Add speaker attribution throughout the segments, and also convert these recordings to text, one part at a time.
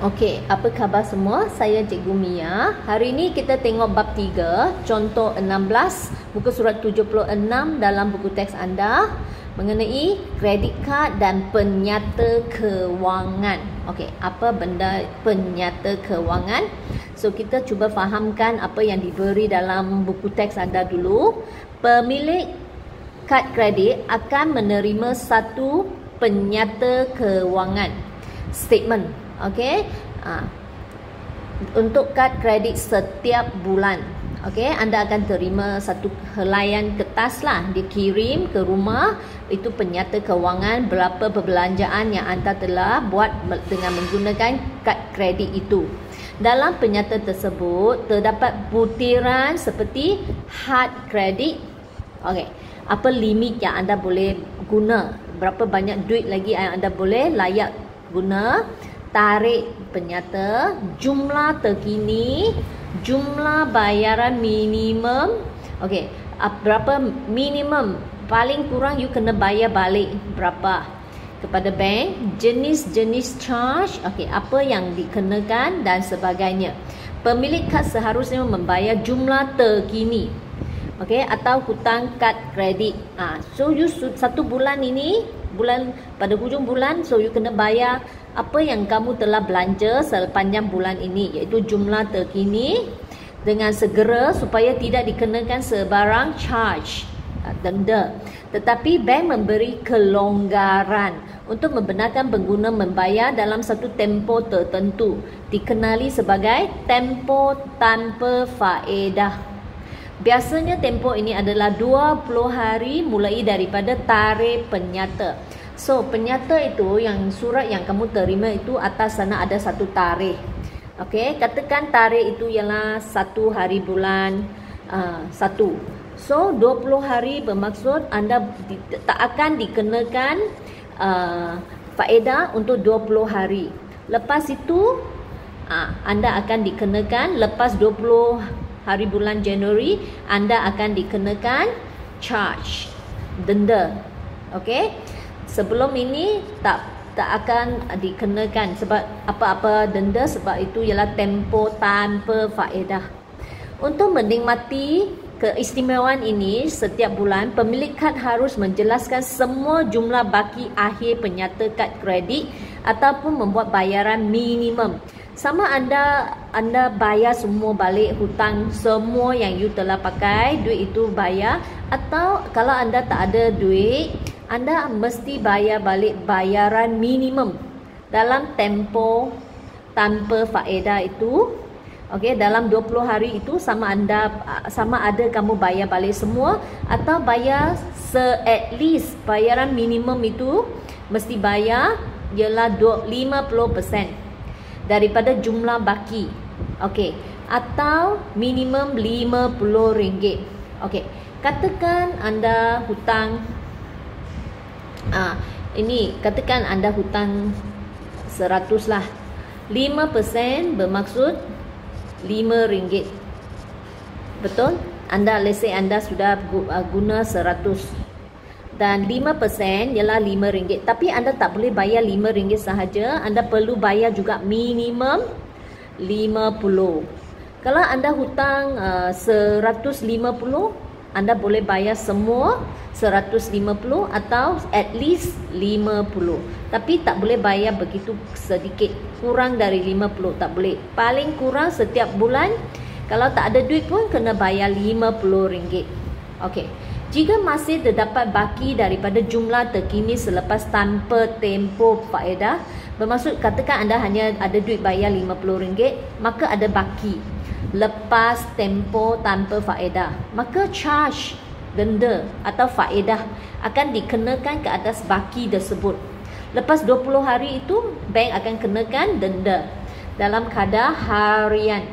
Speaker 1: Okey, apa khabar semua? Saya Cikgu Mia. Hari ini kita tengok bab 3, contoh 16, muka surat 76 dalam buku teks anda mengenai kredit kad dan penyata kewangan. Okey, apa benda penyata kewangan? So, kita cuba fahamkan apa yang diberi dalam buku teks anda dulu. Pemilik kad kredit akan menerima satu penyata kewangan statement. Okey, untuk kad kredit setiap bulan, okey, anda akan terima satu helaian kertas lah, dikirim ke rumah. Itu penyata kewangan berapa perbelanjaan yang anda telah buat dengan menggunakan kad kredit itu. Dalam penyata tersebut terdapat butiran seperti had kredit. Okey, apa limit yang anda boleh guna, berapa banyak duit lagi yang anda boleh layak guna, tarikh penyata, jumlah terkini, jumlah bayaran minimum. Okey, berapa minimum, paling kurang you kena bayar balik berapa kepada bank, jenis-jenis charge, okey, apa yang dikenakan dan sebagainya. Pemilik kad seharusnya membayar jumlah terkini, okey, atau hutang kad kredit. So you satu bulan ini, pada hujung bulan, so you kena bayar apa yang kamu telah belanja sepanjang bulan ini, iaitu jumlah terkini dengan segera supaya tidak dikenakan sebarang charge, denda. Tetapi bank memberi kelonggaran untuk membenarkan pengguna membayar dalam satu tempoh tertentu, dikenali sebagai tempoh tanpa faedah. Biasanya tempoh ini adalah 20 hari mulai daripada tarikh penyata. So, penyata itu, yang surat yang kamu terima itu atas sana ada satu tarikh. Okey, katakan tarikh itu ialah 1 hari bulan 1. So, 20 hari bermaksud anda tak akan dikenakan faedah untuk 20 hari. Lepas itu, anda akan dikenakan, lepas 20 hari bulan Januari, anda akan dikenakan charge, denda. Okey, sebelum ini tak akan dikenakan sebab apa-apa denda, sebab itu ialah tempoh tanpa faedah. Untuk menikmati keistimewaan ini, setiap bulan pemilik kad harus menjelaskan semua jumlah baki akhir penyata kad kredit ataupun membuat bayaran minimum. Sama anda bayar semua balik hutang semua yang you telah pakai, duit itu bayar, atau kalau anda tak ada duit, anda mesti bayar balik bayaran minimum dalam tempoh tanpa faedah itu. Okey, dalam 20 hari itu sama ada kamu bayar balik semua atau bayar at least bayaran minimum itu mesti bayar ialah 50% daripada jumlah baki. Okey, atau minimum RM50. Okey, katakan anda hutang katakan anda hutang 100 lah. 5% bermaksud RM5. Betul? Let's say anda sudah guna 100 dan 5% ialah RM5. Tapi anda tak boleh bayar RM5 sahaja, anda perlu bayar juga minimum 50. Kalau anda hutang 150, anda boleh bayar semua 150 atau at least 50. Tapi tak boleh bayar begitu sedikit, kurang dari 50 tak boleh. Paling kurang setiap bulan, kalau tak ada duit pun kena bayar RM50. Okey, jika masih terdapat baki daripada jumlah terkini selepas tanpa tempoh faedah, bermaksud katakan anda hanya ada duit bayar RM50, maka ada baki lepas tempoh tanpa faedah, maka charge, denda atau faedah akan dikenakan ke atas baki tersebut. Lepas 20 hari itu, bank akan kenakan denda dalam kadar harian.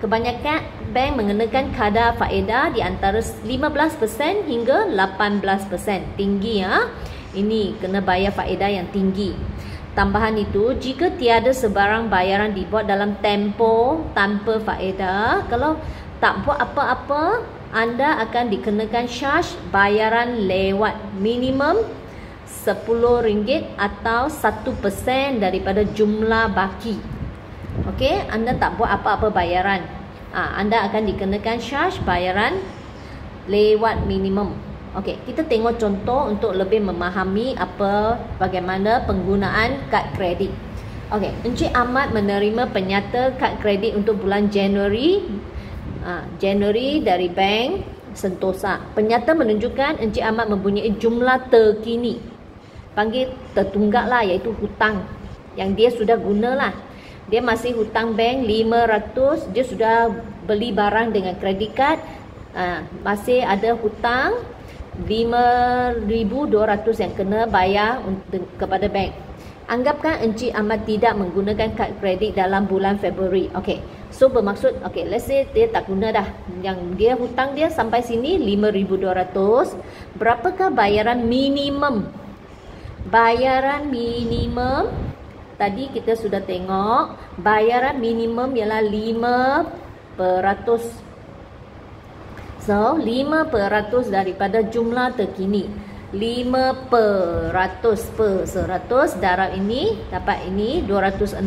Speaker 1: Kebanyakan bank mengenakan kadar faedah di antara 15% hingga 18%. Tinggi ya. Ini kena bayar faedah yang tinggi. Tambahan itu, jika tiada sebarang bayaran dibuat dalam tempoh tanpa faedah, kalau tak buat apa-apa, anda akan dikenakan charge bayaran lewat minimum RM10 atau 1% daripada jumlah baki. Okey, anda tak buat apa-apa bayaran, anda akan dikenakan charge bayaran lewat minimum. Okey, kita tengok contoh untuk lebih memahami bagaimana penggunaan kad kredit. Okey, Encik Ahmad menerima penyata kad kredit untuk bulan Januari dari bank Sentosa. Penyata menunjukkan Encik Ahmad mempunyai jumlah terkini, panggil tertunggak lah, iaitu hutang yang dia sudah gunalah. Dia masih hutang bank 500, dia sudah beli barang dengan kredit card, masih ada hutang 5,200 yang kena bayar kepada bank. Anggapkan Encik Ahmad tidak menggunakan kad kredit dalam bulan Februari. Okey, so bermaksud, let's say dia tak guna dah, yang dia hutang dia sampai sini 5,200. Berapakah bayaran minimum? Bayaran minimum tadi kita sudah tengok, bayaran minimum ialah 5%. So, 5% daripada jumlah terkini. 5% per 100 darab ini, dapat ini 260.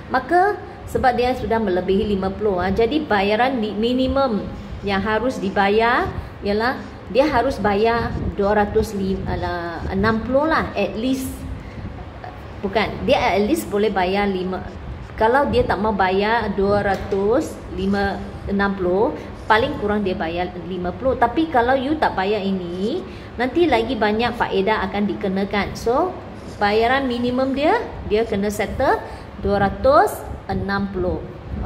Speaker 1: Maka sebab dia sudah melebihi 50, jadi bayaran minimum yang harus dibayar ialah dia harus bayar 260 lah, at least. Bukan, dia at least boleh bayar 5. Kalau dia tak mau bayar 260, paling kurang dia bayar 50. Tapi kalau you tak bayar ini, nanti lagi banyak faedah akan dikenakan. So, bayaran minimum dia kena settle 260.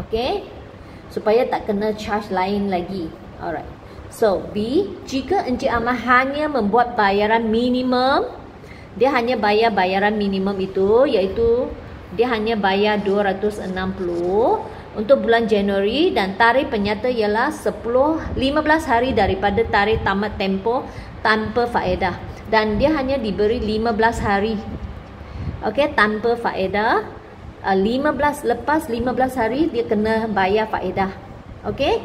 Speaker 1: Okay, supaya tak kena charge lain lagi. Alright. So, B, jika Encik Ahmad hanya membuat bayaran minimum, dia hanya bayar bayaran minimum itu, iaitu dia hanya bayar 260 untuk bulan Januari, dan tarikh penyata ialah 15 hari daripada tarikh tamat tempoh tanpa faedah, dan dia hanya diberi 15 hari. Okey, tanpa faedah. Lepas 15 hari dia kena bayar faedah. Okey.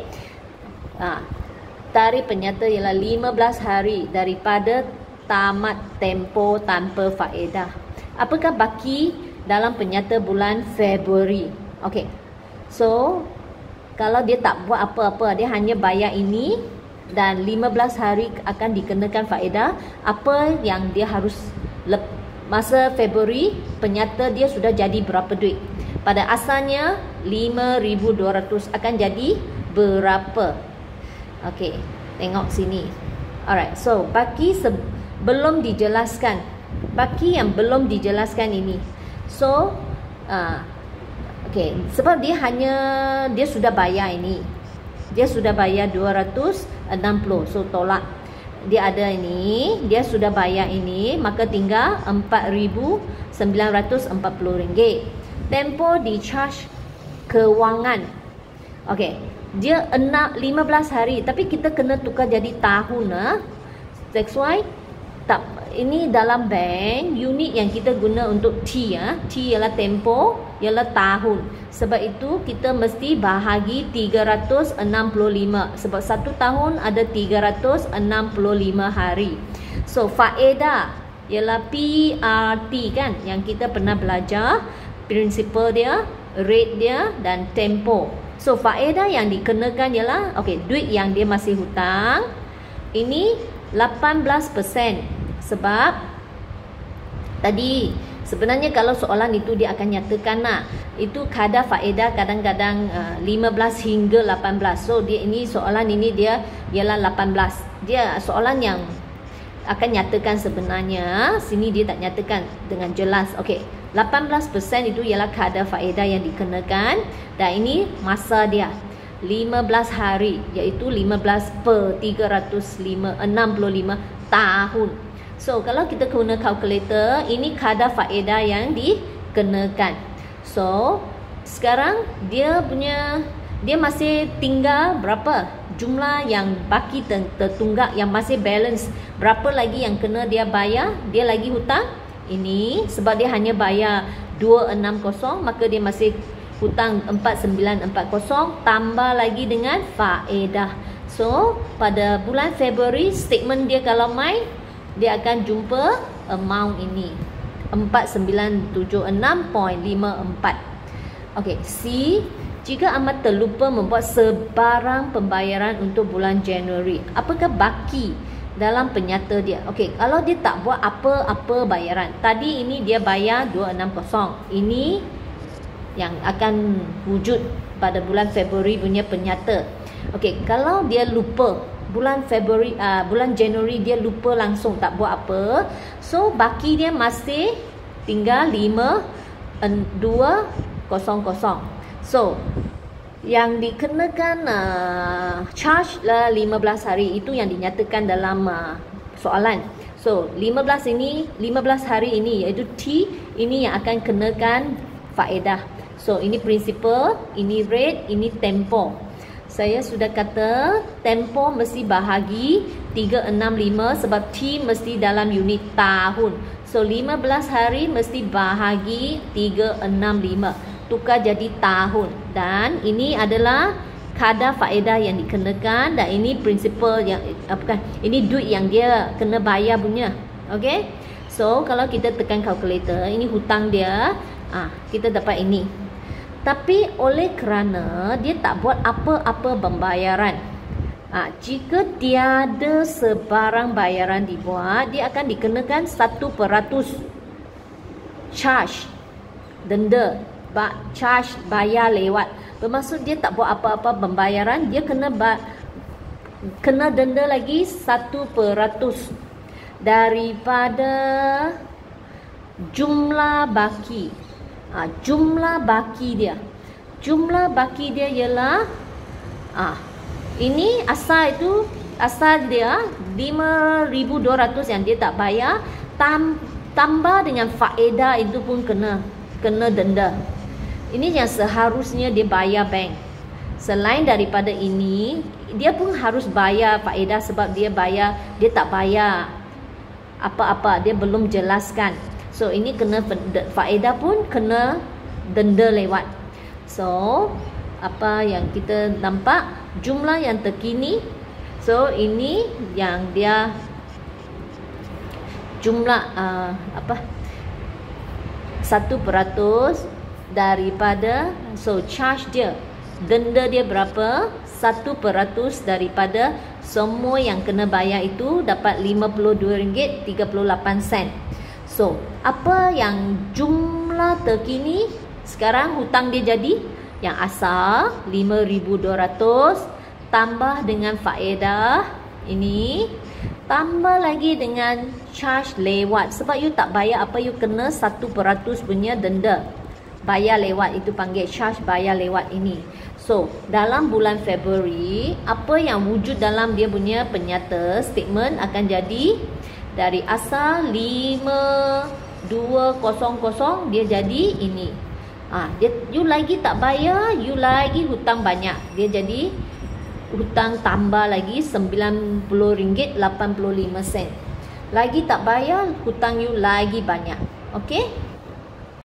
Speaker 1: Tarikh penyata ialah 15 hari daripada tamat tempoh tanpa faedah. Apakah baki dalam penyata bulan Februari? Okey. So, kalau dia tak buat apa-apa, dia hanya bayar ini dan 15 hari akan dikenakan faedah. Apa yang dia harus masa Februari, penyata dia sudah jadi berapa duit? Pada asalnya 5,200, akan jadi berapa? Okey, tengok sini. Alright, so baki belum dijelaskan. Baki yang belum dijelaskan ini. So, sebab dia sudah bayar ini. Dia sudah bayar 260. So, tolak. Dia ada ini, dia sudah bayar ini, maka tinggal RM4,940. Tempoh di charge kewangan. Okey, dia 15 hari, tapi kita kena tukar jadi tahun. That's why ini dalam bank, unit yang kita guna untuk T, T ialah tempoh, ialah tahun. Sebab itu kita mesti bahagi 365. Sebab 1 tahun ada 365 hari. So, faedah ialah PRT kan, yang kita pernah belajar, prinsipal dia, rate dia dan tempoh. So, faedah yang dikenakan ialah, duit yang dia masih hutang, ini 18%. Sebab tadi sebenarnya kalau soalan itu dia akan nyatakan itu kadar faedah kadang-kadang 15 hingga 18. So ini soalan ini dia ialah 18. Dia soalan yang akan nyatakan sebenarnya, sini dia tak nyatakan dengan jelas. 18% itu ialah kadar faedah yang dikenakan, dan ini masa dia 15 hari, iaitu 15 per 365 tahun. So, kalau kita guna kalkulator, ini kadar faedah yang dikenakan. So, sekarang dia masih tinggal berapa? Jumlah yang baki tertunggak yang masih balance. Berapa lagi yang kena dia bayar? Dia lagi hutang ini, sebab dia hanya bayar 260, maka dia masih hutang 4940 tambah lagi dengan faedah. So, pada bulan Februari, statement dia kalau main, dia akan jumpa amount ini 4976.54. Okey, C, jika amat terlupa membuat sebarang pembayaran untuk bulan Januari, apakah baki dalam penyata dia? Okey, kalau dia tak buat apa-apa bayaran. Tadi ini dia bayar 260. Ini yang akan wujud pada bulan Februari punya penyata. Okey, kalau dia lupa bulan Januari dia lupa langsung tak buat apa, so baki dia masih tinggal 5200. So yang dikenakan charge lah 15 hari, itu yang dinyatakan dalam soalan. So 15 hari ini iaitu T, ini yang akan kenakan faedah. So ini prinsipal, ini rate, ini tempo. Saya sudah kata tempo mesti bahagi 365 sebab T mesti dalam unit tahun. So 15 hari mesti bahagi 365, tukar jadi tahun. Dan ini adalah kadar faedah yang dikenakan, dan ini prinsipal yang ini duit yang dia kena bayar punya. Okey. So kalau kita tekan kalkulator, ini hutang dia, kita dapat ini. Tapi oleh kerana dia tak buat apa-apa pembayaran, jika tiada sebarang bayaran dibuat, dia akan dikenakan 1% charge, denda, charge bayar lewat. Bermaksud dia tak buat apa-apa pembayaran, dia kena denda lagi 1% daripada jumlah baki. Jumlah baki dia ialah ini asal dia 5,200 yang dia tak bayar, tambah dengan faedah itu pun kena denda. Ini yang seharusnya dia bayar bank. Selain daripada ini, dia pun harus bayar faedah sebab dia tak bayar apa-apa, dia belum jelaskan. So ini kena faedah pun kena denda lewat. So apa yang kita nampak, jumlah yang terkini. So ini yang dia jumlah 1% daripada, so charge dia, denda dia berapa? 1% daripada semua yang kena bayar itu, dapat RM52.38. So apa yang jumlah terkini sekarang, hutang dia jadi yang asal 5,200 tambah dengan faedah ini, tambah lagi dengan charge lewat. Sebab you tak bayar apa, you kena 1% punya denda bayar lewat, itu panggil charge bayar lewat ini. So dalam bulan Februari, apa yang wujud dalam dia punya penyata statement akan jadi dari asal 5,200 dia jadi ini. You lagi tak bayar, you lagi hutang banyak, dia jadi hutang tambah lagi RM90.85. Lagi tak bayar, hutang you lagi banyak. Okey?